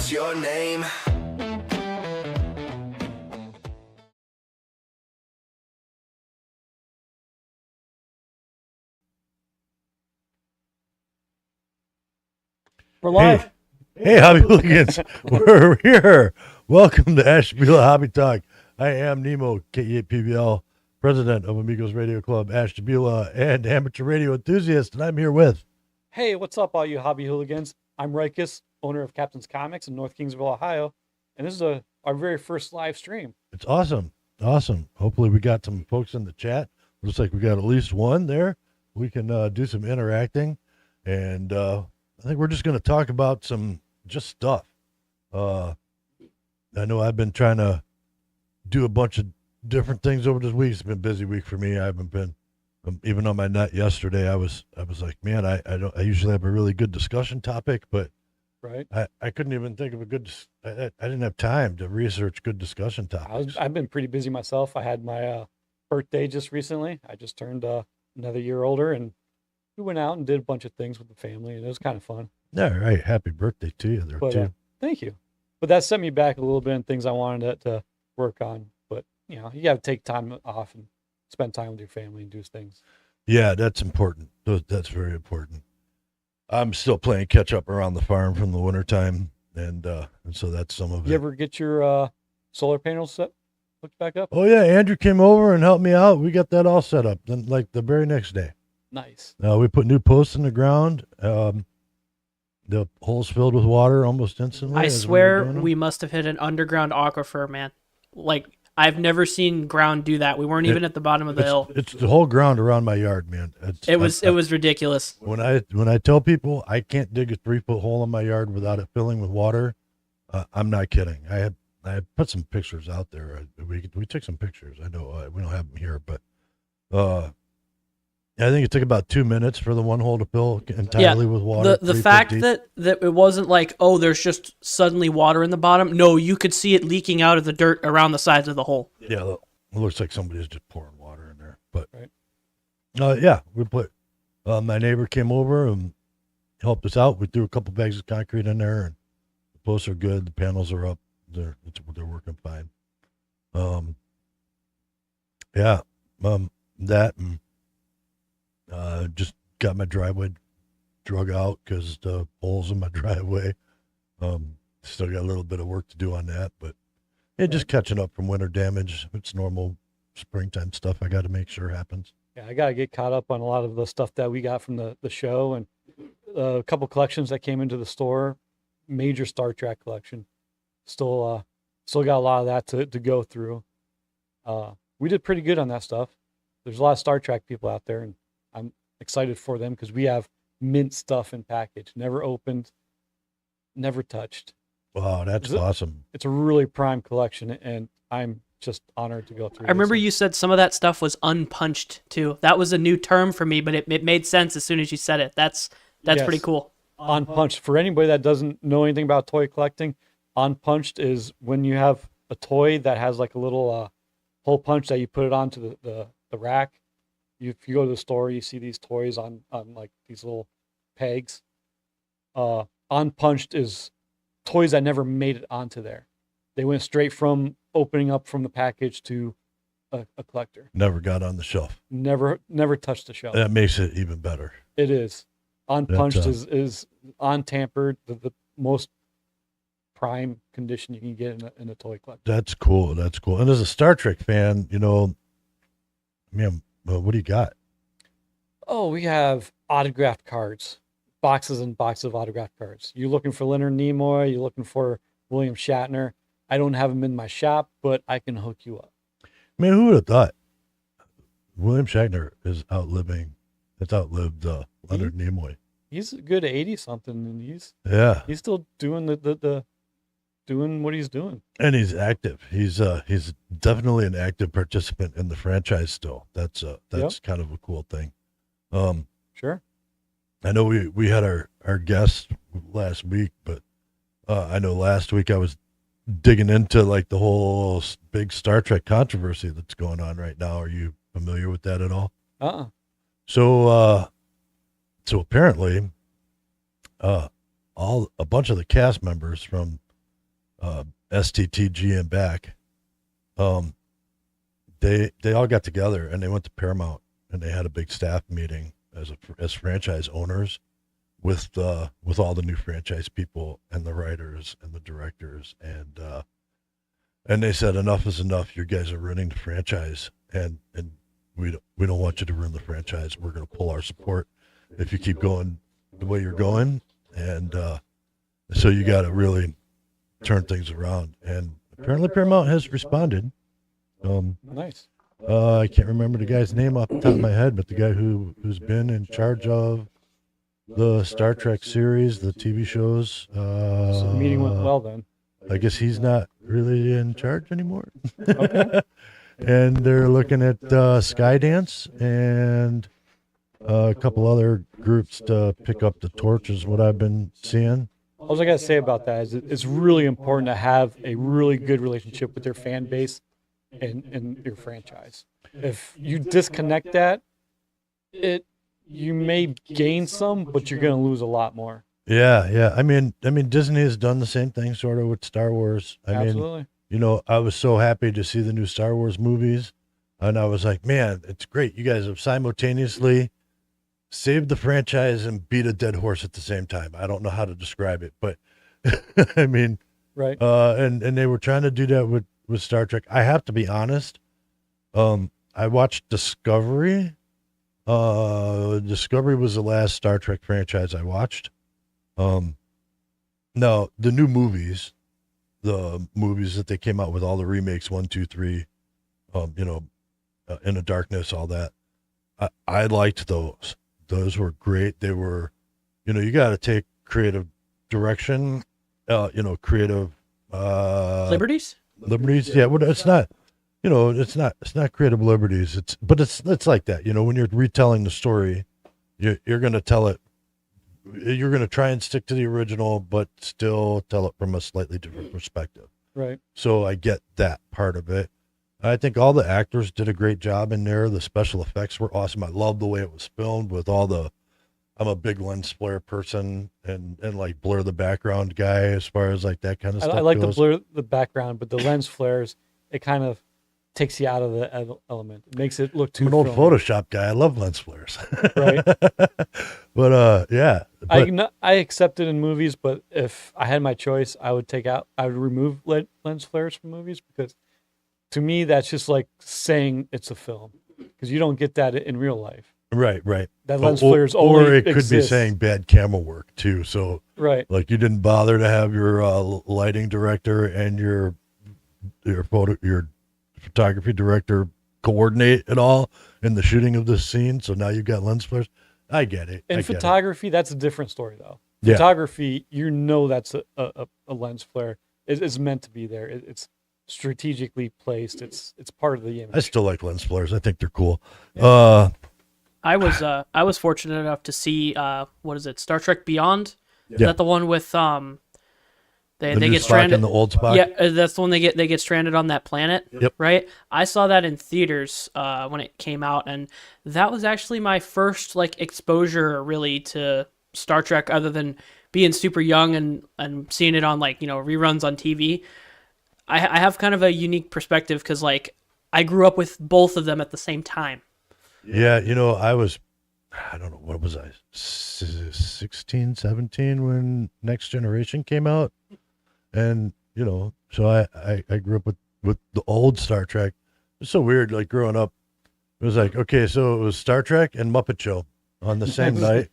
what's your name? We're live. Hey, Hobby Hooligans. We're here. Welcome to Ashtabula Hobby Talk. I am Nemo, KE8PBL, president of Amigos Radio Club, Ashtabula, and amateur radio enthusiast, and I'm here with... Hey, what's up, all you hobby hooligans? I'm Rikus, owner of Captain's Comics in North Kingsville, Ohio, and this is our very first live stream. It's awesome. Awesome. Hopefully we got some folks in the chat. Looks like we got at least one there. We can do some interacting, and I think we're just going to talk about some just stuff. I know I've been trying to do a bunch of different things over this week. It's been a busy week for me. I haven't been, even on my nut yesterday, I was like, man, I usually have a really good discussion topic, but right. I couldn't even think of a good, I didn't have time to research good discussion topics. I've been pretty busy myself. I had my birthday just recently. I just turned another year older, and we went out and did a bunch of things with the family, and it was kind of fun. Yeah, right. Happy birthday to you there, too. Thank you. But that set me back a little bit in things I wanted to work on. But, you know, you got to take time off and spend time with your family and do things. Yeah, that's important. That's very important. I'm still playing catch up around the farm from the wintertime, and so that's some of it. You ever get your solar panels hooked back up? Oh, yeah. Andrew came over and helped me out. We got that all set up then, like the very next day. Nice. We put new posts in the ground. The holes filled with water almost instantly. I swear we must have hit an underground aquifer, man. Like, I've never seen ground do that. We weren't even at the bottom of the hill. It's the whole ground around my yard, man. It was ridiculous. When I tell people I can't dig a 3-foot hole in my yard without it filling with water, I'm not kidding. I put some pictures out there. We took some pictures. I know we don't have them here, but I think it took about 2 minutes for the one hole to fill entirely with water. The fact that it wasn't like, oh, there's just suddenly water in the bottom. No, you could see it leaking out of the dirt around the sides of the hole. Yeah, it looks like somebody's just pouring water in there. But right. yeah, we put. My neighbor came over and helped us out. We threw a couple bags of concrete in there, and the posts are good. The panels are up. They're working fine. Yeah, that and. Just got my driveway drug out because the holes in my driveway. Still got a little bit of work to do on that, but just catching up from winter damage. It's normal springtime stuff I got to make sure happens. Yeah, I got to get caught up on a lot of the stuff that we got from the show, and a couple collections that came into the store. Major Star Trek collection. Still got a lot of that to go through. We did pretty good on that stuff. There's a lot of Star Trek people out there, and I'm excited for them because we have mint stuff in package, never opened, never touched. Wow, that's awesome. It's a really prime collection, and I'm just honored to go through. I remember you said some of that stuff was unpunched too. That was a new term for me, but it made sense as soon as you said it. That's pretty cool. Unpunched. For anybody that doesn't know anything about toy collecting, unpunched is when you have a toy that has like a little hole punch that you put it onto the rack. If you go to the store, you see these toys on like these little pegs. Unpunched is toys that never made it onto there. They went straight from opening up from the package to a collector. Never got on the shelf. Never touched the shelf. That makes it even better. It is. Unpunched is untampered, the most prime condition you can get in a toy collector. That's cool. That's cool. And as a Star Trek fan, man, what do you got? Oh, we have autographed cards, boxes and boxes of autographed cards. You looking for Leonard Nimoy? You looking for William Shatner? I don't have them in my shop, but I can hook you up. Man, who would have thought William Shatner is outlived Leonard Nimoy? He's a good 80-something, and he's still doing doing what he's doing. And he's active. He's definitely an active participant in the franchise still. That's kind of a cool thing. Sure. I know we had our guest last week, but I know last week I was digging into like the whole big Star Trek controversy that's going on right now. Are you familiar with that at all? So apparently, a bunch of the cast members from STTG and back, um, they all got together and they went to Paramount and they had a big staff meeting as franchise owners with all the new franchise people and the writers and the directors and they said enough is enough. You guys are ruining the franchise and we don't want you to ruin the franchise. We're going to pull our support if you keep going the way you're going, and so you got to really turn things around. And apparently Paramount has responded. Nice. I can't remember the guy's name off the top of my head, but the guy who's been in charge of the Star Trek series, the TV shows. So the meeting went well then. I guess he's not really in charge anymore. Okay. And they're looking at Skydance and a couple other groups to pick up the torch is what I've been seeing. All I gotta say about that is it's really important to have a really good relationship with your fan base and your franchise. If you disconnect that, you may gain some, but you're gonna lose a lot more. Yeah. I mean, Disney has done the same thing sort of with Star Wars. Absolutely. I was so happy to see the new Star Wars movies, and I was like, man, it's great. You guys have simultaneously saved the franchise and beat a dead horse at the same time. I don't know how to describe it, but I mean, Right. and they were trying to do that with Star Trek. I have to be honest. I watched Discovery. Discovery was the last Star Trek franchise I watched. Now the new movies, the movies that they came out with, all the remakes, 1, 2, 3, In the Darkness, all that. I liked those. Those were great. They were, you got to take creative direction, creative Liberties? liberties. Yeah, well, it's not, it's not creative liberties. But it's like that. When you're retelling the story, you're going to tell it. You're going to try and stick to the original, but still tell it from a slightly different perspective. Right. So I get that part of it. I think all the actors did a great job in there. The special effects were awesome. I love the way it was filmed with I'm a big lens flare person and like blur the background guy as far as like that kind of stuff I like goes. to blur the background, but the lens flares, it kind of takes you out of the element. It makes it look too I'm an old filmy. Photoshop guy. I love lens flares. Right. But yeah. But, I accept it in movies, but if I had my choice, I would remove lens flares from movies, because to me that's just like saying it's a film, because you don't get that in real life. right. That lens Or- flares or only it could be exists. saying bad camera work too. So Right. like you didn't bother to have your lighting director and your photography director coordinate at all in the shooting of this scene. So now you've got lens flares. I get it. In I get it. photography, that's a different story, though. Yeah. Photography, that's a lens flare. It's meant to be there. It's strategically placed. It's part of the image. I still like lens flares. I think they're cool. I was fortunate enough to see what is it, Star Trek Beyond? Is Yeah. that the one with they The new get Spock stranded and the old Spock. Yeah, that's the one they get stranded on that planet. Yep. Right? I saw that in theaters when it came out, and that was actually my first like exposure really to Star Trek, other than being super young and seeing it on like reruns on TV. I have kind of a unique perspective because like I grew up with both of them at the same time. Yeah, I don't know, what was I, 16, 17 when Next Generation came out? And, so I grew up with the old Star Trek. It's so weird, like growing up, it was like, okay, so it was Star Trek and Muppet Show on the same night.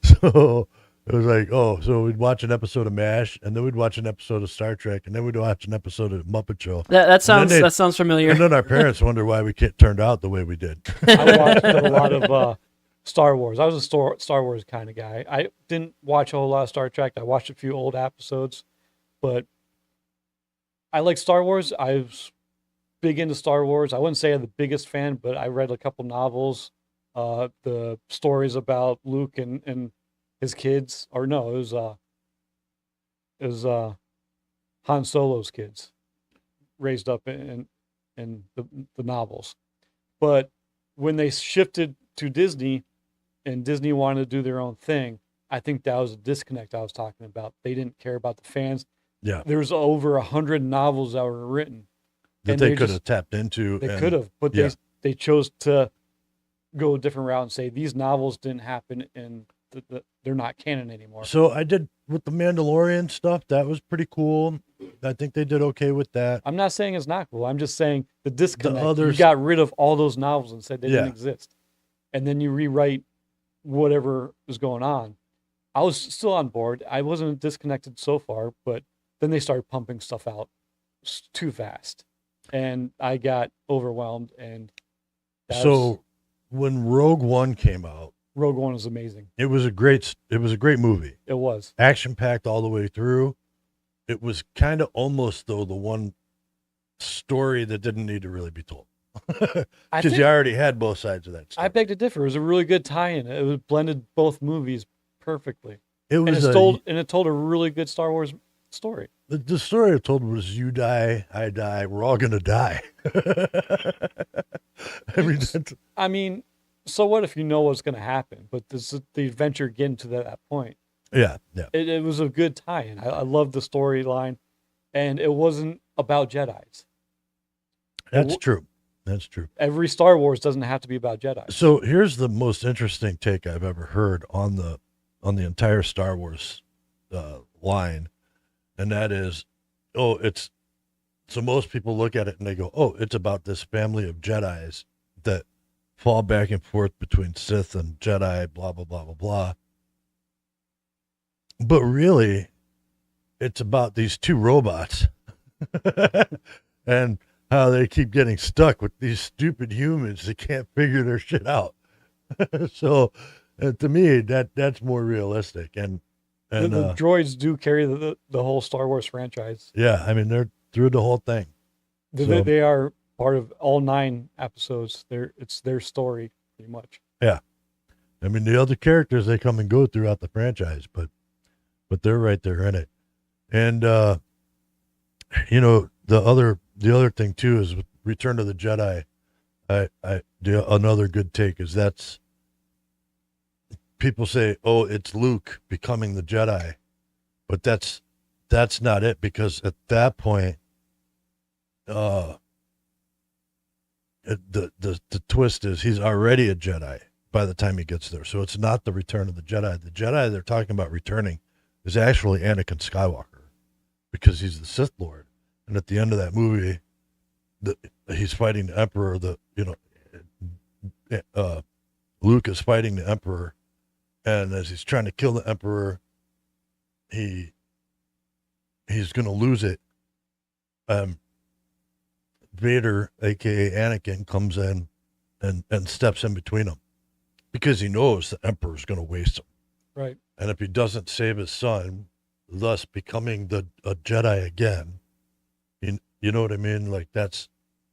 So it was like, so we'd watch an episode of MASH, and then we'd watch an episode of Star Trek, and then we'd watch an episode of Muppet Show. That sounds they- that sounds familiar. And then our parents wonder why we turned out the way we did. I watched a lot of Star Wars. I was a Star Wars kind of guy. I didn't watch a whole lot of Star Trek. I watched a few old episodes, but I like Star Wars. I was big into Star Wars. I wouldn't say I'm the biggest fan, but I read a couple novels. The stories about Luke and his kids, or no, it was Han Solo's kids, raised up in the novels. But when they shifted to Disney, and Disney wanted to do their own thing, I think that was a disconnect I was talking about. They didn't care about the fans. Yeah. There was over 100 novels that were written That and they could have tapped into. They and- could have, but yeah. they chose to go a different route and say these novels didn't happen and they're not canon anymore. So I did with the Mandalorian stuff. That was pretty cool. I think they did okay with that. I'm not saying it's not cool. I'm just saying the disconnect. others- You got rid of all those novels and said they Yeah. didn't exist. And then you rewrite whatever was going on. I was still on board. I wasn't disconnected so far, but then they started pumping stuff out too fast. And I got overwhelmed. And So when Rogue One came out, Rogue One was amazing. it was a great movie. It was. Action packed all the way through. It was kind of almost though the one story that didn't need to really be told. I Because think you already had both sides of that story. I beg to differ. It was a really good tie-in. It was blended both movies perfectly, It and was it told a really good Star Wars story. the story it told was you die, I die, we're all gonna die. I mean, I mean, so what if you know what's going to happen? But this is the adventure getting to that point. yeah. It was a good tie-in. I loved the storyline, and it wasn't about Jedis. That's true. That's true. Every Star Wars doesn't have to be about Jedi. So here's the most interesting take I've ever heard on the entire Star Wars line, and that is, so most people look at it and they go, oh, it's about this family of Jedis that fall back and forth between Sith and Jedi, blah blah blah blah blah. But really, it's about these two robots and how they keep getting stuck with these stupid humans that can't figure their shit out. So to me, that's more realistic. And The droids do carry the whole Star Wars franchise. yeah, I mean, they're through the whole thing. They are part of all 9 episodes. It's their story, pretty much. Yeah. I mean, the other characters, they come and go throughout the franchise, but they're right there in it. And, the other thing too is with Return of the Jedi. Another good take is that's people say, oh, it's Luke becoming the Jedi, but that's not it, because at that point, the twist is he's already a Jedi by the time he gets there. So it's not the Return of the Jedi. The Jedi they're talking about returning is actually Anakin Skywalker, because he's the Sith Lord. And at the end of that movie, he's fighting the Emperor. Luke is fighting the Emperor, and as he's trying to kill the Emperor, he's going to lose it. Vader, aka Anakin, comes in and steps in between them, because he knows the Emperor's going to waste him. Right. And if he doesn't save his son, thus becoming a Jedi again, you know what I mean? Like that's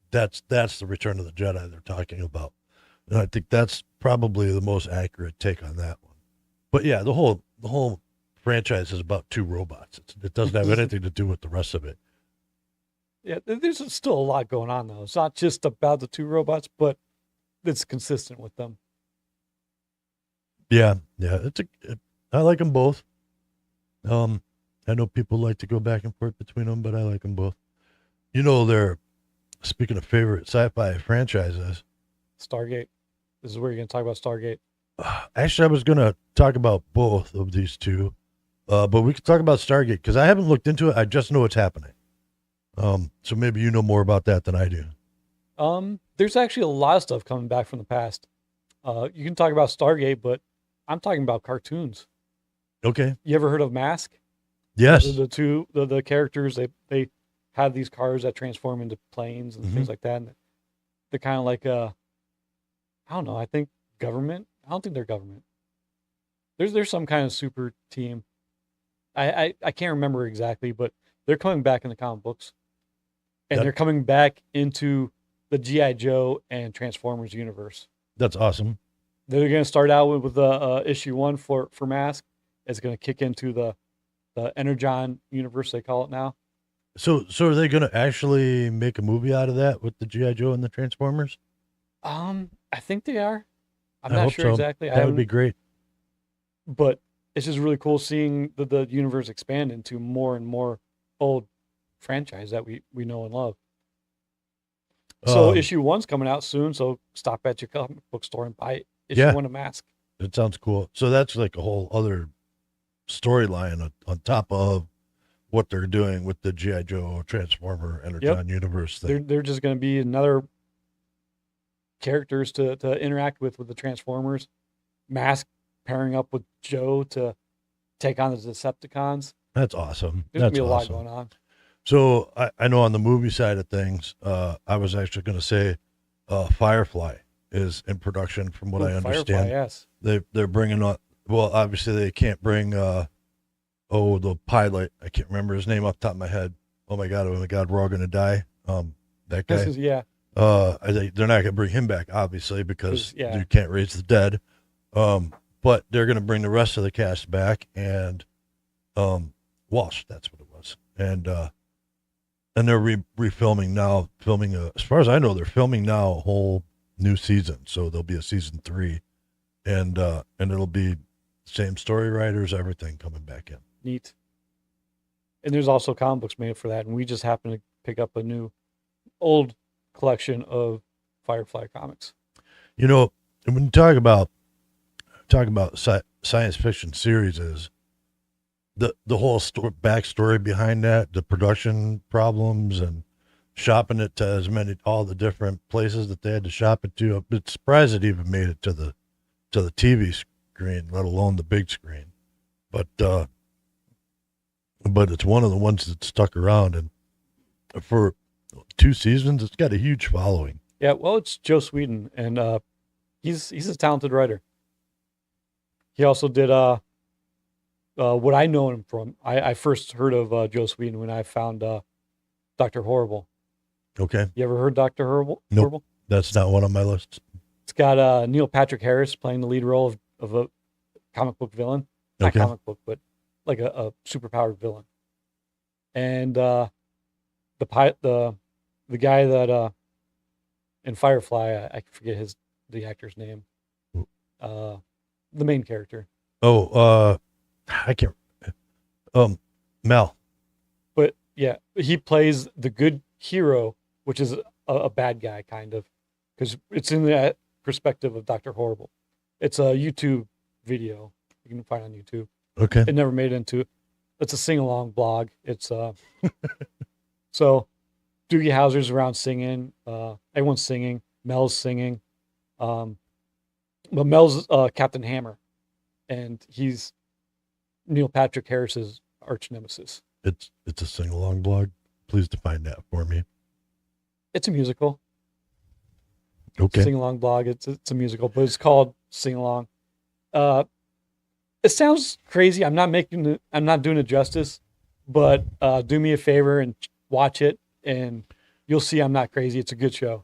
the Return of the Jedi they're talking about. And I think that's probably the most accurate take on that one. But yeah, the whole franchise is about 2 robots. It doesn't have anything to do with the rest of it. Yeah, there's still a lot going on, though. It's not just about the 2 robots, but it's consistent with them. Yeah. I like them both. I know people like to go back and forth between them, but I like them both. They're, speaking of favorite sci-fi franchises, Stargate. This is where you're going to talk about Stargate. Actually, I was going to talk about both of these two, but we could talk about Stargate because I haven't looked into it. I just know it's happening. So maybe you know more about that than I do. There's actually a lot of stuff coming back from the past. You can talk about Stargate, but I'm talking about cartoons. Okay. You ever heard of Mask? Yes. The characters, they have these cars that transform into planes and things like that. And they're kind of like, I don't know. I think government. I don't think they're government. There's some kind of super team. I can't remember exactly, but they're coming back in the comic books, and they're coming back into the G.I. Joe and Transformers universe. That's awesome. They're going to start out with issue 1 for Mask. It's going to kick into the Energon universe, they call it now. So are they going to actually make a movie out of that with the G.I. Joe and the Transformers? I think they are. I'm I not hope sure so. exactly. That would be great. But it's just really cool seeing the universe expand into more and more old franchise that we know and love. So issue 1's coming out soon, so stop at your comic book store and buy issue 1 of Mask. It sounds cool. So that's like a whole other storyline on top of what they're doing with the G.I. Joe Transformer Energon universe thing. They're just going to be another characters to interact with the Transformers. Mask pairing up with Joe to take on the Decepticons. That's awesome. There's going to be a lot going on. So I know on the movie side of things, I was actually going to say Firefly is in production from what I understand. Firefly, yes. They're bringing on, well, obviously they can't bring, the pilot. I can't remember his name off the top of my head. Oh my God, we're all going to die. That guy. Yeah. I think they're not going to bring him back, obviously, because you can't raise the dead. But they're going to bring the rest of the cast back, and Walsh, that's what it was. And they're refilming now, as far as I know, they're filming now a whole new season. So there'll be a season 3, and it'll be same story writers, everything coming back in. Neat. And there's also comic books made for that, and we just happened to pick up a new old collection of Firefly comics. You know, when you talk about science fiction series, is the whole backstory behind that, the production problems and shopping it to all the different places that they had to shop it to. I'm surprised it even made it to the TV screen, let alone the big screen. But it's one of the ones that stuck around, and for 2 seasons, it's got a huge following. Yeah, well, it's Joe Sweden, and he's a talented writer. He also did what I know him from. I first heard of Joe Sweden when I found Dr. Horrible. Okay. You ever heard Dr. Horrible? Nope. Horrible? That's not one on my list. It's got Neil Patrick Harris playing the lead role of a comic book villain. Not comic book, but like a superpowered villain. And the guy that in Firefly, I forget the actor's name. The main character. I can't. Mel. But yeah, he plays the good hero, which is a bad guy, kind of, because it's in the perspective of Dr. Horrible. It's a YouTube video you can find on YouTube. Okay. It never made it into. It's a sing-along blog. It's so Doogie Howser's around singing. Everyone's singing. Mel's singing. But Mel's Captain Hammer, and he's Neil Patrick Harris's arch nemesis. It's a sing-along blog. Please define that for me. It's a musical. Okay. Sing-along blog. It's a musical, but it's called Sing-along. It sounds crazy. I'm not doing it justice, but do me a favor and watch it, and you'll see I'm not crazy. It's a good show.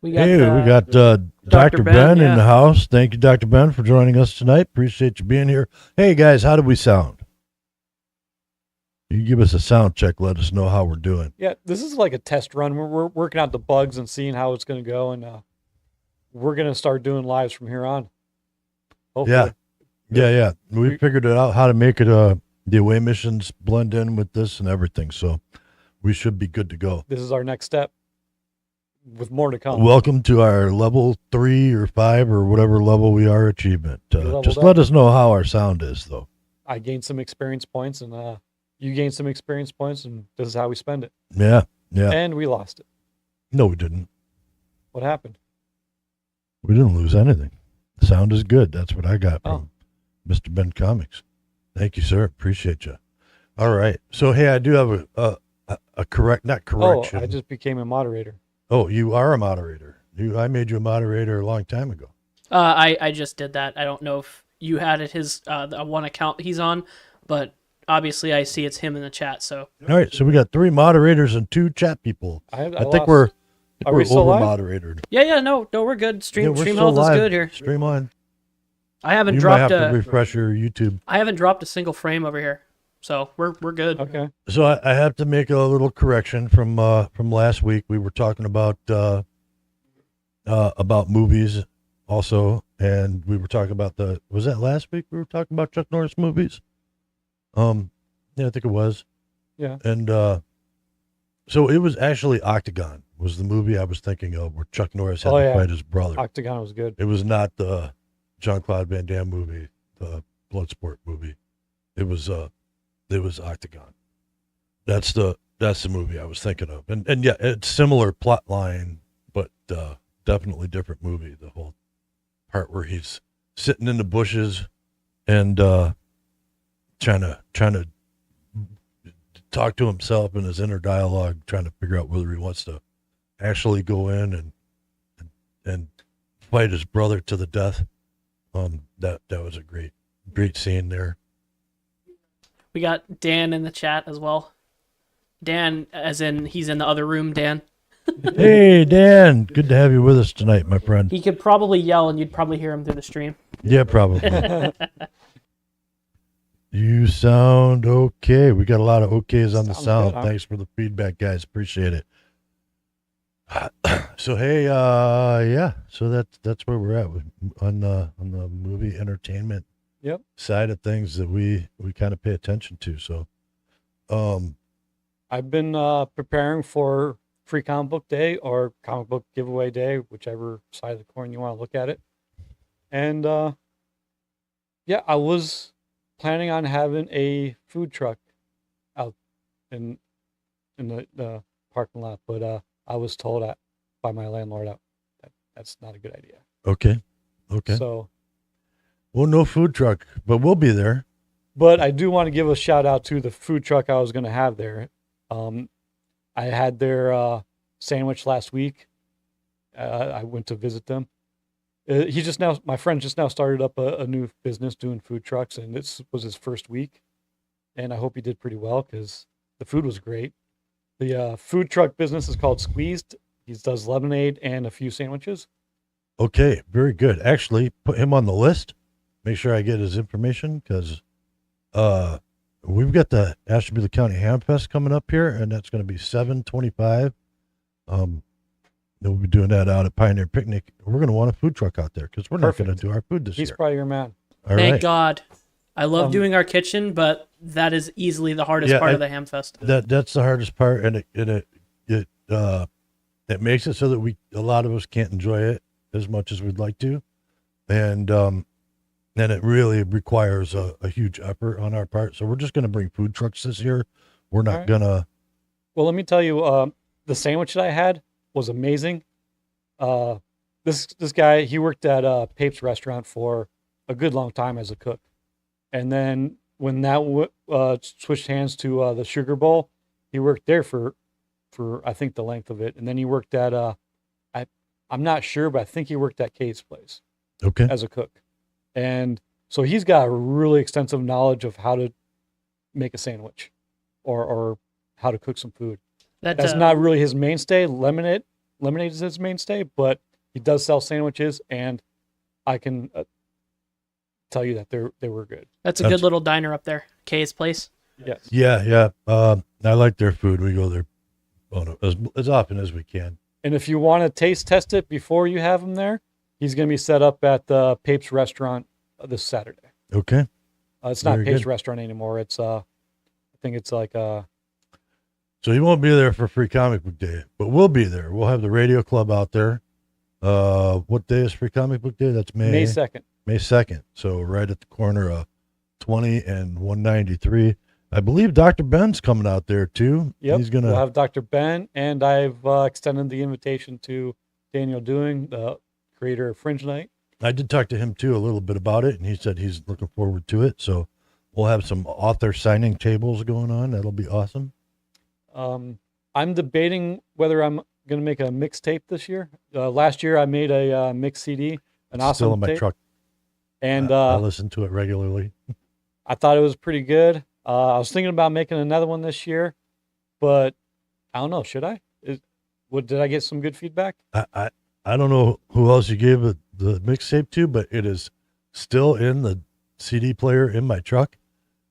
We got Dr. Ben in the house. Thank you, Dr. Ben, for joining us tonight. Appreciate you being here. Hey, guys, how do we sound? You give us a sound check. Let us know how we're doing. Yeah, this is like a test run. We're working out the bugs and seeing how it's going to go, and we're going to start doing lives from here on. Hopefully. Yeah. We figured it out how to make it the away missions blend in with this and everything, so we should be good to go. This is our next step, with more to come. Welcome to our level 3 or 5 or whatever level we are achievement. Just up. let us know how our sound is, though. I gained some experience points, and you gained some experience points, and this is how we spend it. Yeah. And we lost it. No, we didn't. What happened? We didn't lose anything. The sound is good. That's what I got from Mr. Ben Comics. Thank you, sir. Appreciate you. All right. So, hey, I do have a correction. I just became a moderator. Oh, you are a moderator. I made you a moderator a long time ago. I just did that. I don't know if you had it the one account he's on, but obviously I see it's him in the chat. So all right, so we got 3 moderators and 2 chat people. I think we're over moderated. Yeah, no, we're good. Stream health is good here. Stream on. I haven't you dropped might have to refresh your YouTube. I haven't dropped a single frame over here, so we're good. Okay. So I have to make a little correction from last week. We were talking about movies also, and we were talking about was that last week we were talking about Chuck Norris movies? Yeah, I think it was. Yeah. And so it was actually Octagon was the movie I was thinking of where Chuck Norris had to fight his brother. Octagon was good. It was not the Jean-Claude Van Damme movie, the Bloodsport movie. It was Octagon. That's the movie I was thinking of. And yeah, it's similar plot line, but definitely different movie. The whole part where he's sitting in the bushes and trying to talk to himself in his inner dialogue, trying to figure out whether he wants to actually go in and fight his brother to the death. That was a great scene there. We got Dan in the chat as well. Dan, as in he's in the other room, Dan. Hey, Dan. Good to have you with us tonight, my friend. He could probably yell and you'd probably hear him through the stream. Yeah, probably. You sound okay. We got a lot of okays on the sound. Good, huh? Thanks for the feedback, guys. Appreciate it. So hey, yeah. So that's where we're at on the movie entertainment side of things that we kind of pay attention to. So, I've been preparing for Free Comic Book Day or Comic Book Giveaway Day, whichever side of the coin you want to look at it. And yeah, I was planning on having a food truck out in the parking lot, but I was told by my landlord that that's not a good idea. Okay. So, Well, no food truck, but we'll be there. but I do want to give a shout out to the food truck I was going to have there. I had their sandwich last week. I went to visit them. My friend just now started up a new business doing food trucks, and this was his first week. And I hope he did pretty well because the food was great. The food truck business is called Squeezed. He does lemonade and a few sandwiches. Okay, very good. Actually, put him on the list. Make sure I get his information because we've got the Ashtabula County Ham Fest coming up here, and that's going to be 7/25. We'll be doing that out at Pioneer Picnic. We're going to want a food truck out there because we're not going to do our food this He's year. probably your man. All Thank right. God. I love doing our kitchen, but that is easily the hardest part of the Ham Fest. That's the hardest part, and it makes it so that a lot of us can't enjoy it as much as we'd like to, and it really requires a huge effort on our part. So we're just going to bring food trucks this year. We're not going to. Well, let me tell you, the sandwich that I had was amazing. This guy, he worked at Pape's restaurant for a good long time as a cook, and then when that switched hands to the Sugar Bowl, he worked there for I think the length of it, and then he worked at I'm not sure, but I think he worked at Kate's place as a cook, and so he's got a really extensive knowledge of how to make a sandwich, or how to cook some food. That's not really his mainstay. Lemonade is his mainstay, but he does sell sandwiches, and I can tell you that they were good. That's a good little diner up there, Kay's place. Yes. Yeah. I like their food. We go there as often as we can. And if you want to taste test it before you have him there, he's going to be set up at the Pape's restaurant this Saturday. Okay. It's not Very Pape's good. restaurant anymore. It's I think it's like So he won't be there for Free Comic Book Day, but we'll be there. We'll have the radio club out there. What day is Free Comic Book Day? That's May 2nd. May 2nd. So right at the corner of 20 and 193. I believe Dr. Ben's coming out there too. Yep. We'll have Dr. Ben, and I've extended the invitation to Daniel Doing, the creator of Fringe Night. I did talk to him too a little bit about it, and he said he's looking forward to it. So we'll have some author signing tables going on. That'll be awesome. I'm debating whether I'm going to make a mixtape this year. Last year I made a mix CD, an awesome Still in my tape, truck. and I listen to it regularly. I thought it was pretty good. I was thinking about making another one this year, but I don't know. Should I? Did I get some good feedback? I don't know who else you gave the mixtape to, but it is still in the CD player in my truck,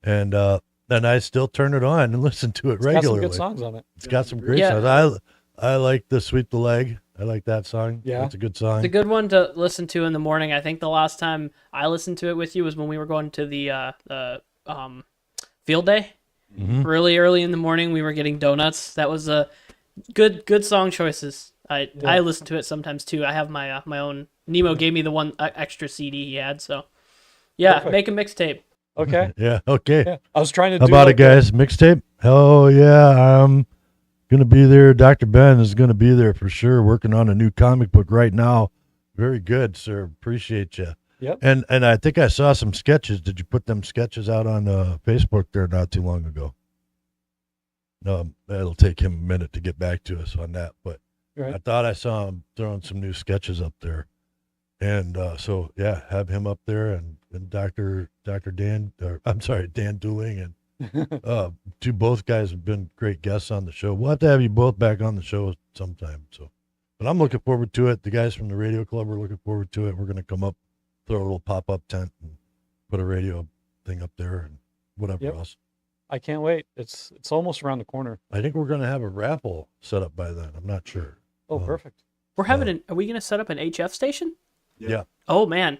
and I still turn it on and listen to it regularly. Got some good songs on it. It's got some great songs. I like the Sweep the Leg. I like that song. Yeah. That's a good song. It's a good one to listen to in the morning. I think the last time I listened to it with you was when we were going to the field day. Mhm. Really early in the morning, we were getting donuts. That was a good song choices. I listen to it sometimes too. I have my my own. Nemo gave me the one extra CD he had, so yeah, Perfect. make a mixtape. Okay. Yeah. Okay. Yeah. I was trying to How do about like it, guys? Mixtape? Hell yeah. I'm going to be there. Dr. Ben is going to be there for sure, working on a new comic book right now. Very good, sir. Appreciate you. Yep. And I think I saw some sketches. Did you put them sketches out on Facebook there not too long ago? No, it'll take him a minute to get back to us on that. But Right. I thought I saw him throwing some new sketches up there. And so, yeah, have him up there and Dr. Dan, or I'm sorry, Dan Dooling and both guys have been great guests on the show. We'll have to have you both back on the show sometime. So, but I'm looking forward to it. The guys from the radio club are looking forward to it. We're going to come up, throw a little pop-up tent and put a radio thing up there and whatever Yep. else. I can't wait. It's almost around the corner. I think we're going to have a raffle set up by then. I'm not sure. Oh, perfect. We're having are we gonna set up an HF station? Yeah. Oh man.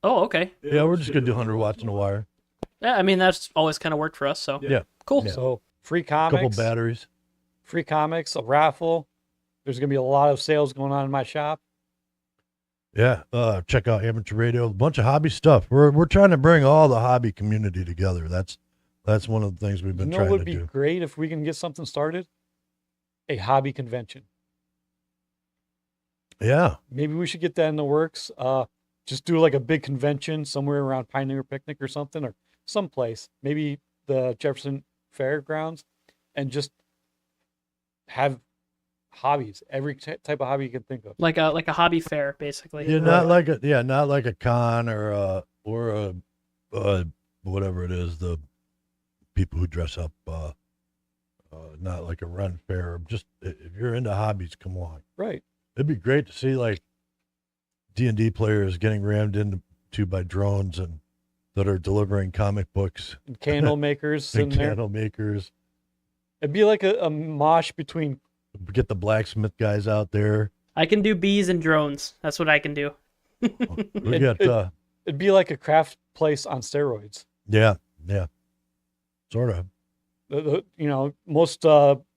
Oh okay. Yeah, we're just going to do 100 watts in the wire. Yeah, I mean that's always kind of worked for us. So Yeah. cool. Yeah. So free A couple comics, batteries. free comics, a raffle. There's gonna be a lot of sales going on in my shop. Yeah, check out amateur radio. A bunch of hobby stuff. We're trying to bring all the hobby community together. That's one of the things we've You been know trying what to would be do. great if we can get something started? A hobby convention. Yeah, Maybe we should get that in the works. Just do like a big convention somewhere around Pioneer Picnic or something, or someplace. Maybe the Jefferson Fairgrounds, and just have hobbies. Every type of hobby you can think of. Like a hobby fair basically. yeah, not like a con or a whatever it is. The people who dress up, not like a run fair. Just if you're into hobbies, come along. Right. It'd be great to see like D&D players getting rammed into by drones and that are delivering comic books And candle makers and in there. candle makers. It'd be like a mosh between. Get the blacksmith guys out there. I can do bees and drones. That's what I can do. We got It'd be like a craft place on steroids. yeah, sort of. Most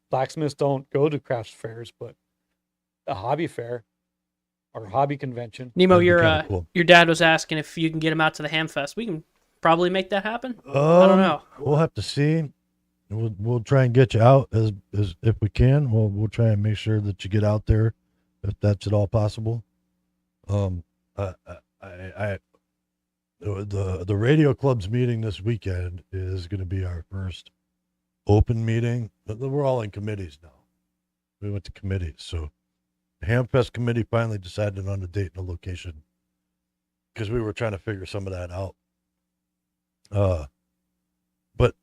blacksmiths don't go to craft fairs, but a hobby fair or hobby convention. Nemo, That'd be kinda your cool. your dad was asking if you can get him out to the Hamfest. We can probably make that happen. I don't know. We'll have to see. We'll try and get you out as if we can. We'll try and make sure that you get out there if that's at all possible. The radio club's meeting this weekend is going to be our first open meeting. We're all in committees now. We went to committees, so the Hamfest committee finally decided on a date and a location because we were trying to figure some of that out. But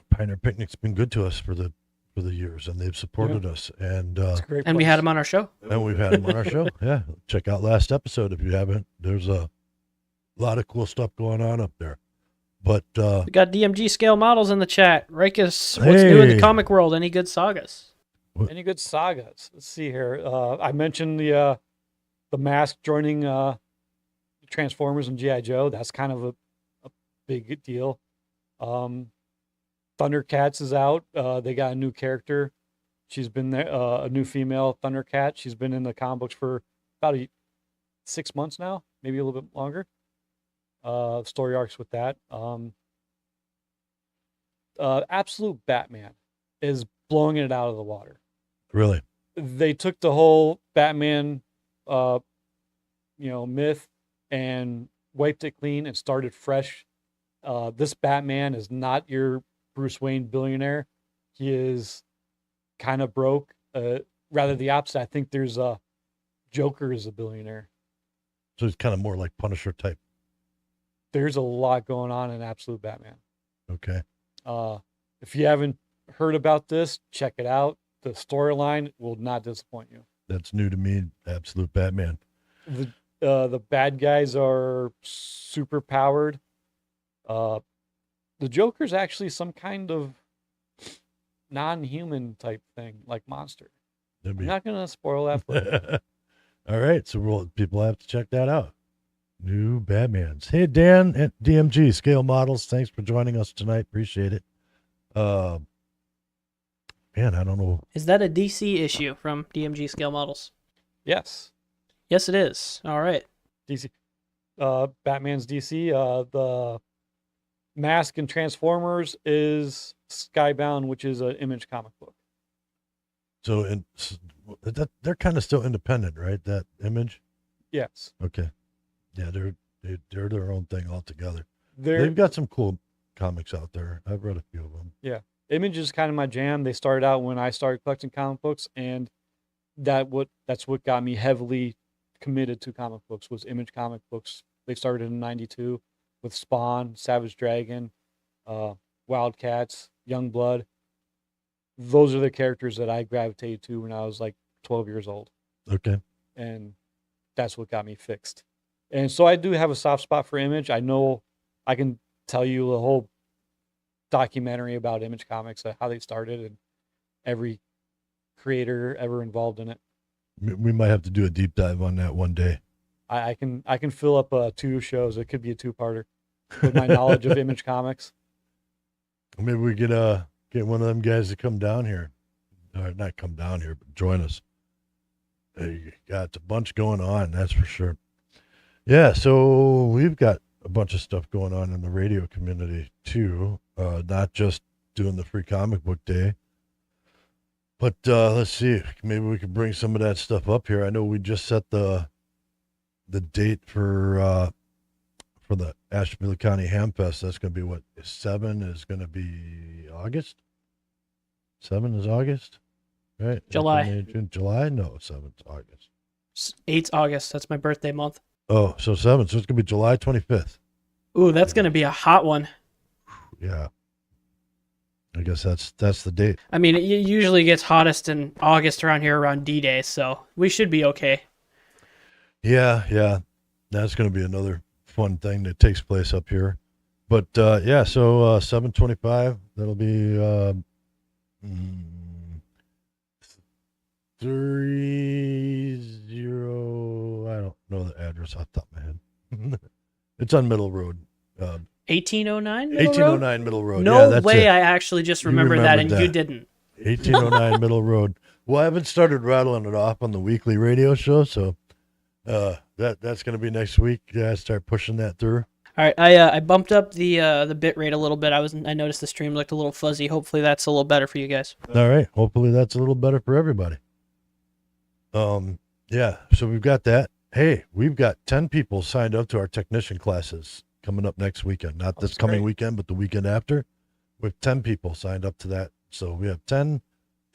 Pioneer Picnic's been good to us for the years, and they've supported us, and It's a great And we place. had him on our show. we've had them on our show. Yeah, check out last episode if you haven't. There's a lot of cool stuff going on up there. But We got DMG scale models in the chat. Rikus, what's new in the Hey. comic world? Any good sagas? Any good sagas? Let's see here. I mentioned the Mask joining Transformers and GI Joe. That's kind of a big deal. Thundercats is out. They got a new character. She's been there, a new female Thundercat. She's been in the comic books for about 6 months now, maybe a little bit longer. Story arcs with that. Absolute Batman is blowing it out of the water. really, They took the whole Batman, myth and wiped it clean and started fresh. This Batman is not your Bruce Wayne billionaire. He is kind of broke. Rather the opposite. I think there's Joker is a billionaire. so it's kind of more like Punisher type. There's a lot going on in Absolute Batman. Okay, If you haven't heard about this, check it out. The storyline will not disappoint you. that's new to me. Absolute Batman. The bad guys are super powered. The Joker's actually some kind of non-human type thing, like monster. That'd I'm be... not gonna spoil that for you. All right, so people have to check that out. New Batmans. Hey, Dan at DMG Scale Models, thanks for joining us tonight. Appreciate it. Man, I don't know. Is that a DC issue from DMG Scale Models? Yes, Yes, it is. All right. DC, Batman's DC. The Mask and Transformers is Skybound, which is an Image comic book. So they're kind of still independent, right? That Image. Yes, Okay. Yeah, they're their own thing altogether. they're They've got some cool comics out there. I've read a few of them. Image is kind of my jam. They started out when I started collecting comic books, and that's what got me heavily committed to comic books was Image comic books. They started in '92 with Spawn, Savage Dragon, Wildcats, Youngblood. Those are the characters that I gravitated to when I was like 12 years old, Okay. and that's what got me fixed. And so I do have a soft spot for Image. I know I can tell you the whole documentary about Image Comics, how they started, and every creator ever involved in it. We might have to do a deep dive on that one day. I can fill up 2 shows. It could be a 2-parter with my knowledge of Image Comics. Maybe we could get one of them guys to come down here. Or not come down here, but join us. You got a bunch going on, that's for sure. Yeah, so we've got a bunch of stuff going on in the radio community too. Not just doing the free comic book day. But let's see. Maybe we could bring some of that stuff up here. I know we just set the date for the Ashtabula County Hamfest. That's going to be what? 7 is going to be August? 7 is August? Right? July. April, May, June, July? No, 7's August. 8th August. That's my birthday month. Oh, so 7. So it's going to be July 25th. Ooh, that's going to be a hot one. Yeah. I guess that's the date. I mean, it usually gets hottest in August around here around D-Day, so we should be okay. Yeah. That's going to be another fun thing that takes place up here. But yeah, so 725, that'll be 30, I don't know the address off the top of my head. It's on Middle Road. 1809 Middle 1809 Road? Middle Road. No Yeah, that's way it. I actually just remembered that and you that. didn't. 1809 Middle Road. Well, I haven't started rattling it off on the weekly radio show, so that's going to be next week. Yeah, start pushing that through. All right, I bumped up the bit rate a little bit. I noticed the stream looked a little fuzzy. Hopefully that's a little better for you guys. All right. Hopefully that's a little better for everybody. Yeah, so we've got that. Hey, we've got 10 people signed up to our technician classes coming up next weekend. Not this coming weekend, but the weekend after. We have 10 people signed up to that. So we have 10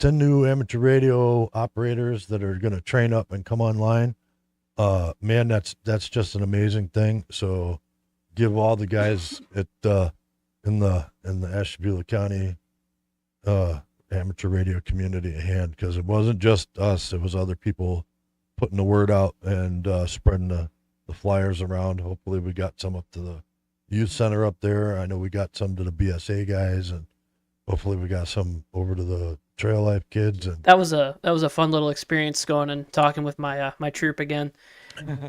new amateur radio operators that are going to train up and come online. Man, that's just an amazing thing. So give all the guys at in the Ashtabula County amateur radio community a hand, because it wasn't just us, it was other people putting the word out and spreading the flyers around. Hopefully we got some up to the youth center up there. I know we got some to the BSA guys, and hopefully we got some over to the Trail Life kids. And That was a fun little experience going and talking with my my troop again.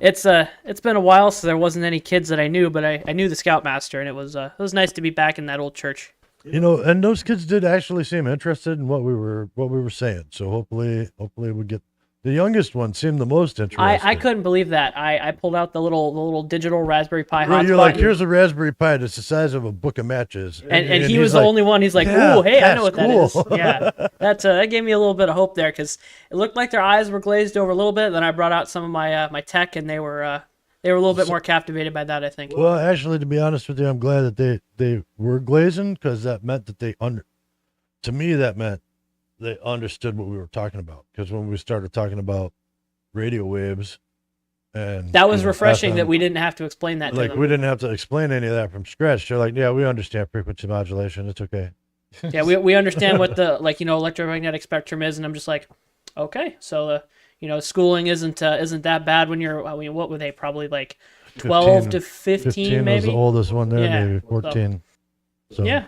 It's been a while, so there wasn't any kids that I knew, but I knew the Scoutmaster, and it was nice to be back in that old church. you know, and those kids did actually seem interested in what we were saying. So hopefully we get the youngest one seemed the most interested. I couldn't believe that. I pulled out the little digital Raspberry Pi Right, hotspot. you're like, here's a Raspberry Pi that's the size of a book of matches, and he he's was the like, only one. He's like, "Yeah, "Ooh, hey, I know what that's that cool." is." Yeah, that gave me a little bit of hope there, because it looked like their eyes were glazed over a little bit. Then I brought out some of my my tech, and they were a little bit more captivated by that, I think. Well, actually, to be honest with you, I'm glad that they were glazing, because that meant that to me, that meant they understood what we were talking about. Because when we started talking about radio waves, and That was refreshing FM, that we didn't have to explain that to like them. we didn't have to explain any of that from scratch. They're like, yeah, we understand frequency modulation. It's okay. Yeah, we understand what the electromagnetic spectrum is, and I'm just like, okay, so schooling isn't that bad when you're. I mean, what were they, probably like 12 to 15 maybe? was the oldest one there, Yeah, maybe 14. So yeah.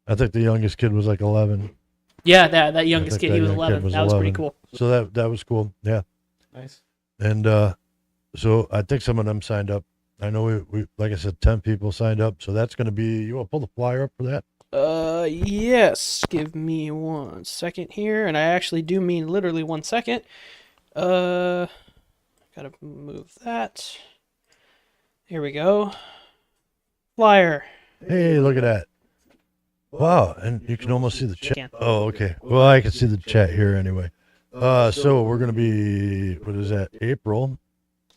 I think the youngest kid was like 11. Yeah, that I youngest think kid, he was young 11. That was pretty cool. So that was cool. Yeah. Nice. And so I think some of them signed up. I know we like I said, 10 people signed up. So that's going to be, you want to pull the flyer up for that? Yes. Give me 1 second here, and I actually do mean literally 1 second. Gotta move that. Here we go. Flyer. Hey, look at that. Wow. And you can almost see the chat. Can. Oh, okay. Well, I can see the chat here anyway. So we're going to be, what is that? April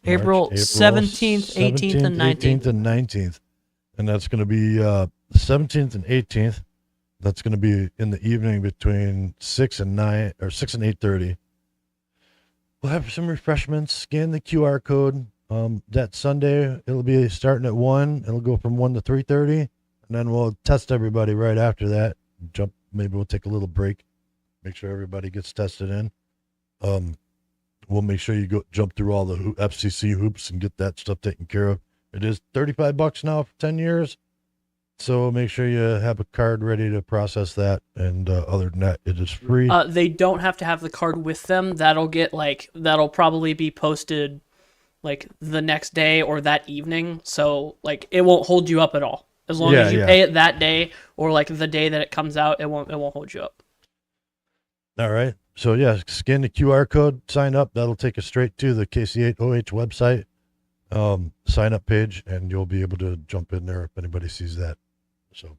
17th, 18th, and 19th. 18th and 19th. And that's going to be the 17th and 18th. That's going to be in the evening between 6 and 9 or 6 and 8:30. We'll have some refreshments. Scan the QR code. That Sunday it'll be starting at 1. It'll go from 1 to 3:30, and then we'll test everybody right after that. Maybe we'll take a little break, make sure everybody gets tested in. We'll make sure you jump through all the FCC hoops and get that stuff taken care of. It is $35 now for 10 years. So make sure you have a card ready to process that. And other than that, it is free. They don't have to have the card with them. That'll probably be posted like the next day or that evening. So like it won't hold you up at all. As long as you pay it that day or like the day that it comes out, it won't hold you up. All right. So yeah, scan the QR code, sign up. That'll take us straight to the KC8OH website sign up page, and you'll be able to jump in there if anybody sees that. So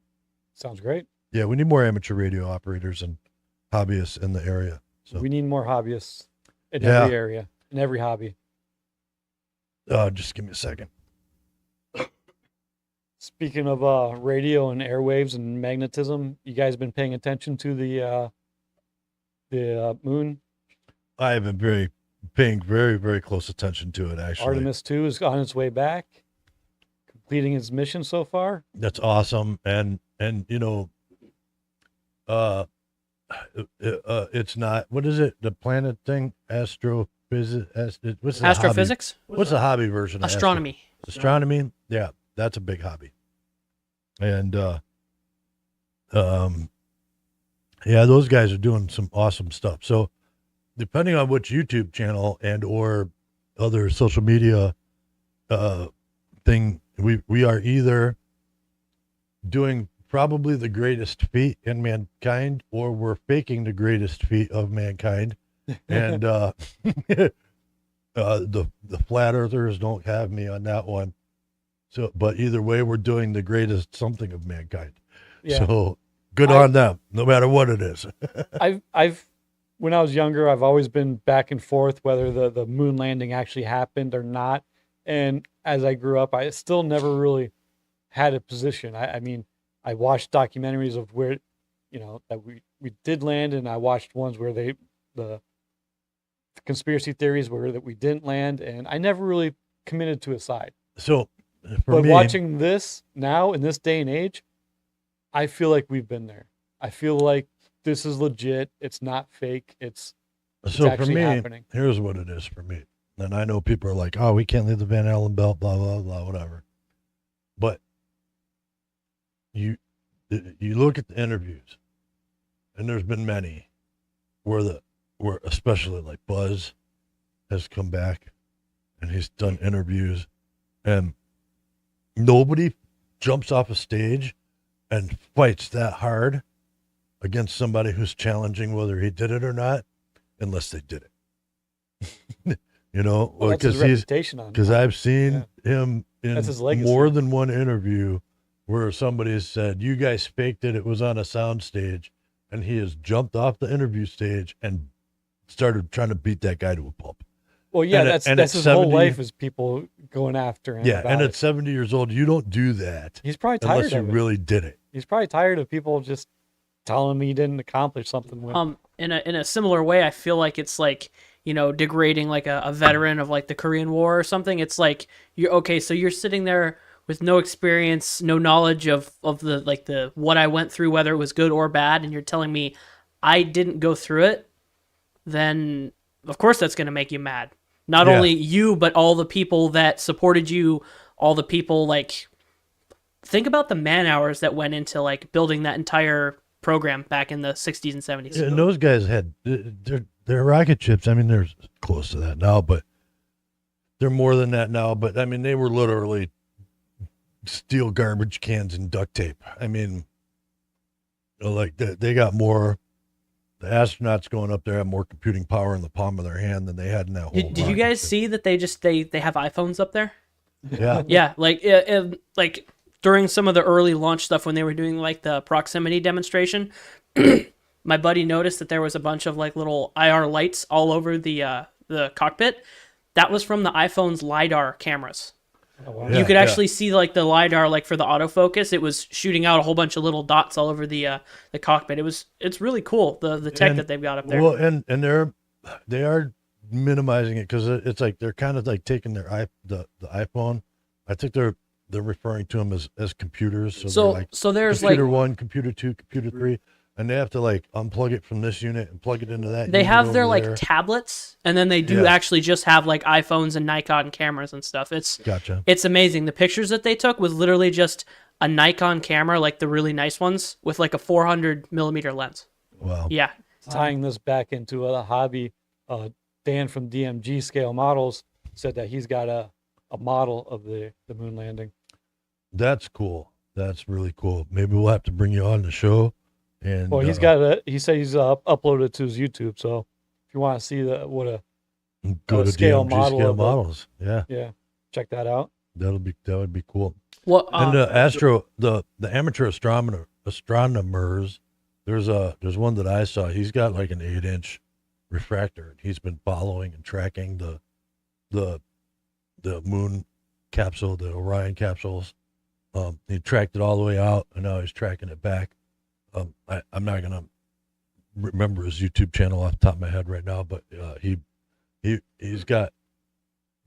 sounds great. Yeah, we need more amateur radio operators and hobbyists in the area. So we need more hobbyists in every area, in every hobby. Just give me a second. Speaking of radio and airwaves and magnetism, you guys been paying attention to the moon? I have been paying very, very close attention to it, actually. Artemis 2 is on its way back, completing its mission so far. That's awesome. And you know, it's not, what is it? The planet thing? Astrophysics? What's the Astrophysics? Hobby? What's the hobby version? Astronomy. Astronomy? Yeah, that's a big hobby. And, yeah, those guys are doing some awesome stuff. So depending on which YouTube channel and or other social media thing, we are either doing probably the greatest feat in mankind, or we're faking the greatest feat of mankind. And the flat earthers don't have me on that one. So, but either way, we're doing the greatest something of mankind. Yeah. So good on them, no matter what it is. I've when I was younger, I've always been back and forth whether the moon landing actually happened or not. And as I grew up, I still never really had a position. I mean, I watched documentaries of where, that we did land, and I watched ones where the conspiracy theories were that we didn't land, and I never really committed to a side. So, watching this now in this day and age, I feel like we've been there. I feel like this is legit. It's not fake. It's actually happening. Here's what it is for me. And I know people are like, oh, we can't leave the Van Allen belt, blah, blah, blah, whatever. But you look at the interviews, and there's been many where especially like Buzz has come back and he's done interviews, and nobody jumps off a stage and fights that hard against somebody who's challenging whether he did it or not, unless they did it. Because I've seen him in more than one interview where somebody has said, you guys faked it, it was on a sound stage, and he has jumped off the interview stage and started trying to beat that guy to a pulp. Well, yeah, that's his 70, whole life is people going after him. Yeah, and at 70 years old, you don't do that. He's probably tired unless you really did it. He's probably tired of people just telling him he didn't accomplish something with. In a similar way, I feel like it's like, degrading like a veteran of like the Korean War or something. It's like so you're sitting there with no experience, no knowledge of the what I went through, whether it was good or bad, and you're telling me I didn't go through it, then of course that's going to make you mad. Not only you, but all the people that supported you, all the people, like, think about the man hours that went into like building that entire program back in the 60s and 70s. And those guys had their rocket ships. I mean, they're close to that now, but they're more than that now. But I mean, they were literally steel garbage cans and duct tape. I mean, like they got more. The astronauts going up there have more computing power in the palm of their hand than they had in that whole. Did you guys see that they have iPhones up there? Yeah. Yeah, like during some of the early launch stuff when they were doing like the proximity demonstration, my buddy noticed that there was a bunch of like little IR lights all over the cockpit. That was from the iPhone's LiDAR cameras. Oh, wow. You could actually see like the LiDAR, like for the autofocus, it was shooting out a whole bunch of little dots all over the cockpit. It's really cool, the tech that they've got up there. Well, and they are minimizing it because it's like they're kind of like taking the iPhone. I think they're referring to them as computers. So there's computer like 1, computer 2, computer 3, and they have to like unplug it from this unit and plug it into that. they unit have their over like there. tablets, and then they do Yeah. actually just have like iPhones and Nikon cameras and stuff. Gotcha. It's amazing. The pictures that they took was literally just a Nikon camera, like the really nice ones, with like a 400 millimeter lens. Wow. Yeah. Tying this back into a hobby, Dan from DMG Scale Models said that he's got a model of the moon landing. That's cool. That's really cool. Maybe we'll have to bring you on the show. And Well, he said he's uploaded to his YouTube. So if you want to see what a go to scale DMG model Scale of it. Models. Yeah, check that out. that would be cool. Well, And the amateur astronomers, there's one that I saw. He's got like an 8-inch refractor. He's been following and tracking the moon capsule, the Orion capsules. He tracked it all the way out, and now he's tracking it back. I'm not gonna remember his YouTube channel off the top of my head right now, but he's got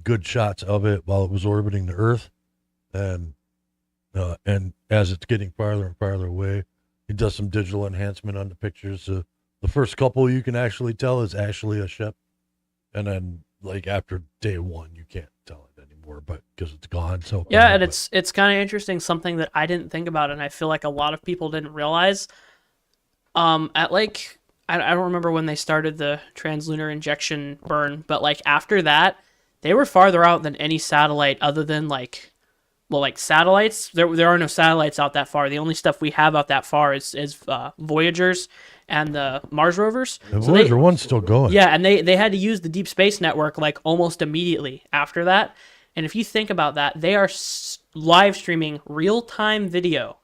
good shots of it while it was orbiting the Earth, and as it's getting farther and farther away, he does some digital enhancement on the pictures. The first couple you can actually tell is actually a ship, and then like after day 1 you can't tell it anymore, but because it's gone. So yeah, and it's kind of interesting, something that I didn't think about, and I feel like a lot of people didn't realize. At like I don't remember when they started the translunar injection burn, but like after that, they were farther out than any satellite other than like satellites. There are no satellites out that far. The only stuff we have out that far is Voyagers and the Mars rovers. the So Voyager 1's still going. yeah, and they had to use the Deep Space Network like almost immediately after that. And if you think about that, they are live streaming real-time video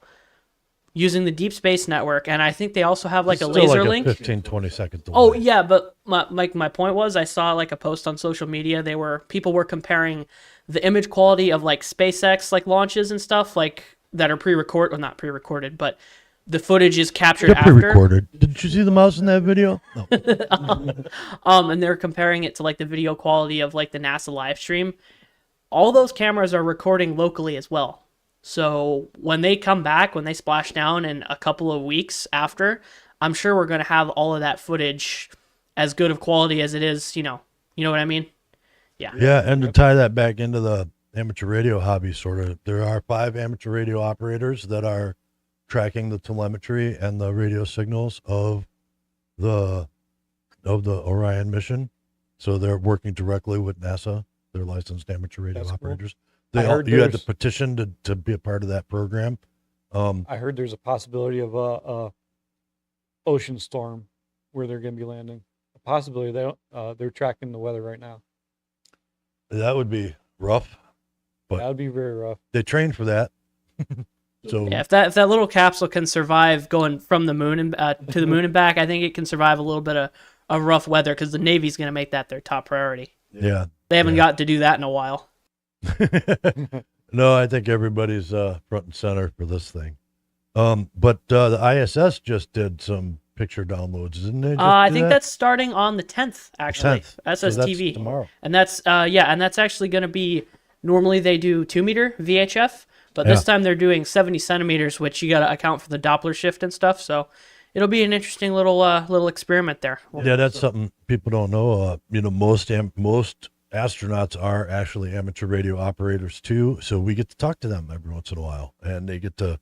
using the Deep Space Network, and I think they also have like It's a still laser like link. 15-20 second delay. Oh yeah, but my point was, I saw like a post on social media. People were comparing the image quality of like SpaceX like launches and stuff like that are not pre-recorded, but the footage is captured They're after. pre-recorded. Did you see the mouse in that video? No. And they're comparing it to like the video quality of like the NASA live stream. All those cameras are recording locally as well. So when they come back, when they splash down in a couple of weeks after, I'm sure we're going to have all of that footage as good of quality as it is, you know what I mean? Yeah. Yeah, and to tie that back into the amateur radio hobby, sort of, there are 5 amateur radio operators that are tracking the telemetry and the radio signals of the Orion mission. So they're working directly with NASA. They're licensed amateur radio That's cool. operators. You had to petition to be a part of that program. I heard there's a possibility of a ocean storm where they're going to be landing. A possibility. They're tracking the weather right now. That would be rough. But that would be very rough. They train for that. So Yeah, if that little capsule can survive going from the moon and to the moon and back, I think it can survive a little bit of rough weather, because the Navy's going to make that their top priority. yeah. They haven't got to do that in a while. No, I think everybody's front and center for this thing. But the ISS just did some picture downloads, didn't they? I think that's starting on the 10th, actually. 10th. That So says that's TV. tomorrow. And that's and that's actually going to be, normally they do 2-meter VHF, but this time they're doing 70 centimeters, which you got to account for the Doppler shift and stuff. So it'll be an interesting little experiment there. Yeah, that's something people don't know. Most astronauts are actually amateur radio operators too, so we get to talk to them every once in a while, and they get to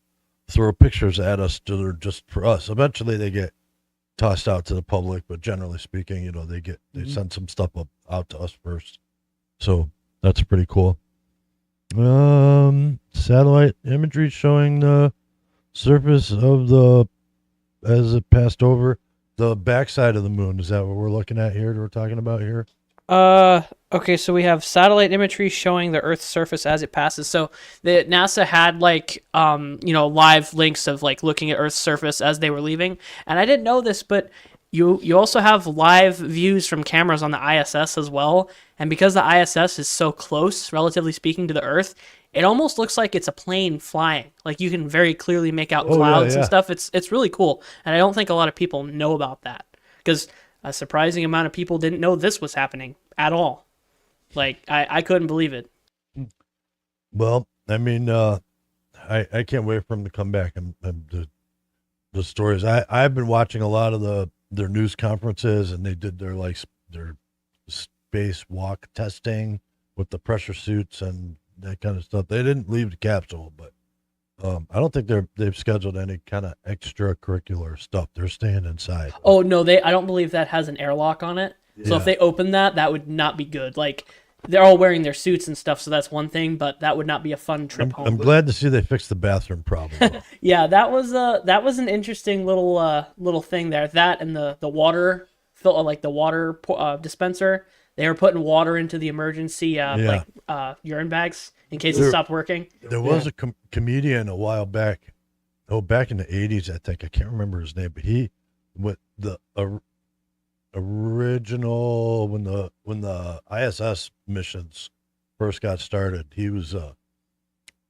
throw pictures at us that are just for us. Eventually, they get tossed out to the public, but generally speaking, they send some stuff out to us first. So that's pretty cool. Satellite imagery showing the surface of as it passed over the backside of the moon. Is that what we're looking at here? We're talking about here. Okay, so we have satellite imagery showing the Earth's surface as it passes. So the NASA had live links of like looking at Earth's surface as they were leaving. And I didn't know this, but you also have live views from cameras on the ISS as well. And because the ISS is so close, relatively speaking, to the Earth, it almost looks like it's a plane flying. Like you can very clearly make out clouds and stuff. It's really cool. And I don't think a lot of people know about that because a surprising amount of people didn't know this was happening at all. Like, I couldn't believe it. Well, I mean, I can't wait for them to come back and the stories. I've been watching a lot of their news conferences, and they did their spacewalk testing with the pressure suits and that kind of stuff. They didn't leave the capsule, but I don't think they've scheduled any kind of extracurricular stuff. They're staying inside. Oh no, I don't believe that has an airlock on it. So if they open that would not be good. Like they're all wearing their suits and stuff, so that's one thing. But that would not be a fun trip home. I'm glad to see they fixed the bathroom problem. Yeah, that was an interesting little thing there. That and the water the water dispenser. They were putting water into the emergency urine bags in case it stopped working. There was a comedian a while back, back in the 80s, I think. I can't remember his name, but he, with the original, when the ISS missions first got started, he was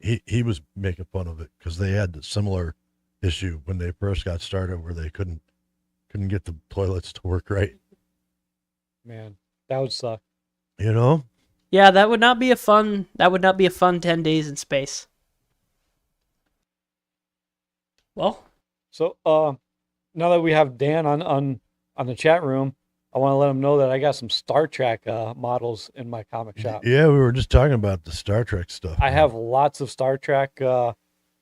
he was making fun of it because they had the similar issue when they first got started where they couldn't get the toilets to work right. Man, that would suck. Yeah, that would not be a fun 10 days in space. Well, so now that we have Dan on the chat room, I want to let him know that I got some Star Trek models in my comic shop. Yeah, we were just talking about the Star Trek stuff. I have lots of Star Trek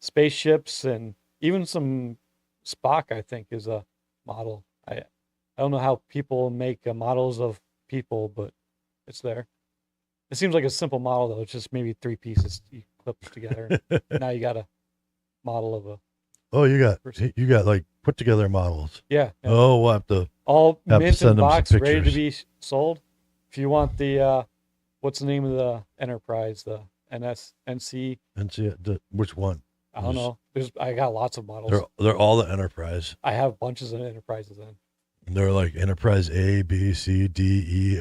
spaceships and even some Spock, I think, is a model. I don't know how people make models of people, but it's there. It seems like a simple model, though. It's just maybe 3 pieces you clip together. Now you got a model of a... Oh, you got like put together models. Yeah. Oh, we'll have to... All mint in box, ready to pictures. be sold. If you want the... what's the name of the Enterprise? The NC? Which one? I don't know. I got lots of models. They're all the Enterprise. I have bunches of Enterprises in. They're like Enterprise A, B, C, D, E.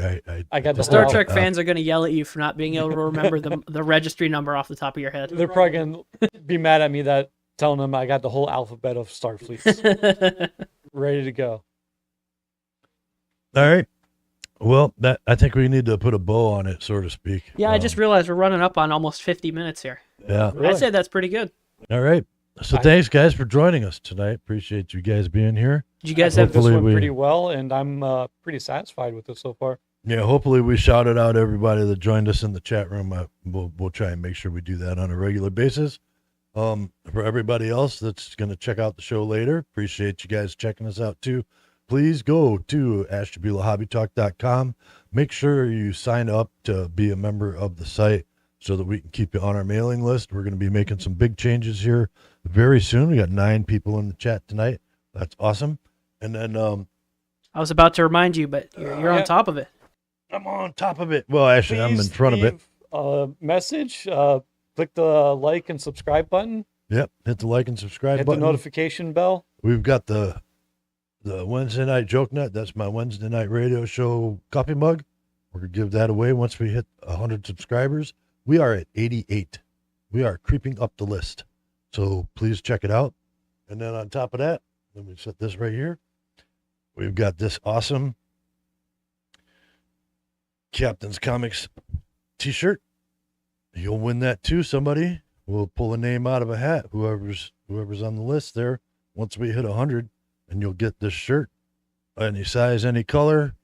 I got the Star Trek fans are going to yell at you for not being able to remember the registry number off the top of your head. They're probably going to be mad at me that telling them I got the whole alphabet of Starfleets ready to go. All right. Well, I think we need to put a bow on it, so to speak. Yeah, I just realized we're running up on almost 50 minutes here. Yeah. Really? I'd say that's pretty good. All right. So thanks, guys, for joining us tonight. Appreciate you guys being here. Did you guys have this one pretty well, and I'm pretty satisfied with it so far. Yeah, hopefully we shouted out everybody that joined us in the chat room. We'll try and make sure we do that on a regular basis. For everybody else that's going to check out the show later, appreciate you guys checking us out too. Please go to ashtabulahobbytalk.com. Make sure you sign up to be a member of the site so that we can keep you on our mailing list. We're going to be making some big changes here very soon. We got 9 people in the chat tonight. That's awesome. And then I was about to remind you, but you're on top of it. I'm on top of it. Well, actually, I'm in front of it. Message. Click the like and subscribe button. Yep. Hit the like and subscribe button. Hit the notification bell. We've got the Wednesday Night Joke Nut. That's my Wednesday night radio show coffee mug. We're going to give that away once we hit 100 subscribers. We are at 88. We are creeping up the list. So please check it out. And then on top of that, let me set this right here. We've got this awesome Captain's Comics t-shirt. You'll win that too. Somebody will pull a name out of a hat. Whoever's on the list there, once we hit 100, and you'll get this shirt. Any size, any color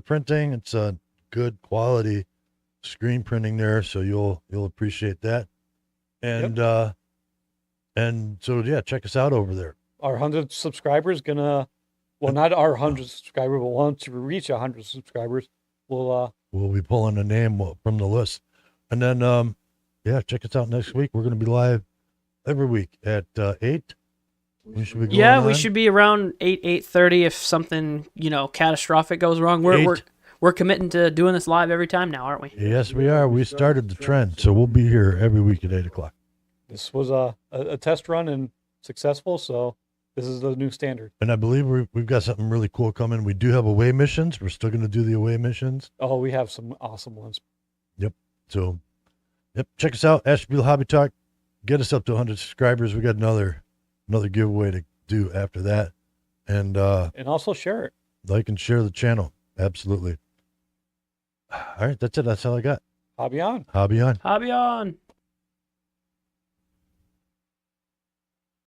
printing. It's a good quality screen printing there, so you'll appreciate that. And And so, yeah, check us out over there. Our 100 subscribers gonna, well, not our 100 subscriber, but once we reach 100 subscribers, we'll be pulling a name from the list. And then, yeah, check us out next week. We're going to be live every week at 8. We should be going We on. should be around 8:30 if something, catastrophic goes wrong. We're committing to doing this live every time now, aren't we? Yes, we are. We started the trend, so we'll be here every week at 8 o'clock. This was a test run and successful, so this is the new standard. And I believe we've got something really cool coming. We do have away missions. We're still going to do the away missions. Oh, we have some awesome ones. Yep. So, check us out. Ashtabula Hobby Talk. Get us up to 100 subscribers. We got another giveaway to do after that. And also share it. Like and share the channel. Absolutely. All right, that's it. That's all I got. Hobby on. Hobby on. Hobby on.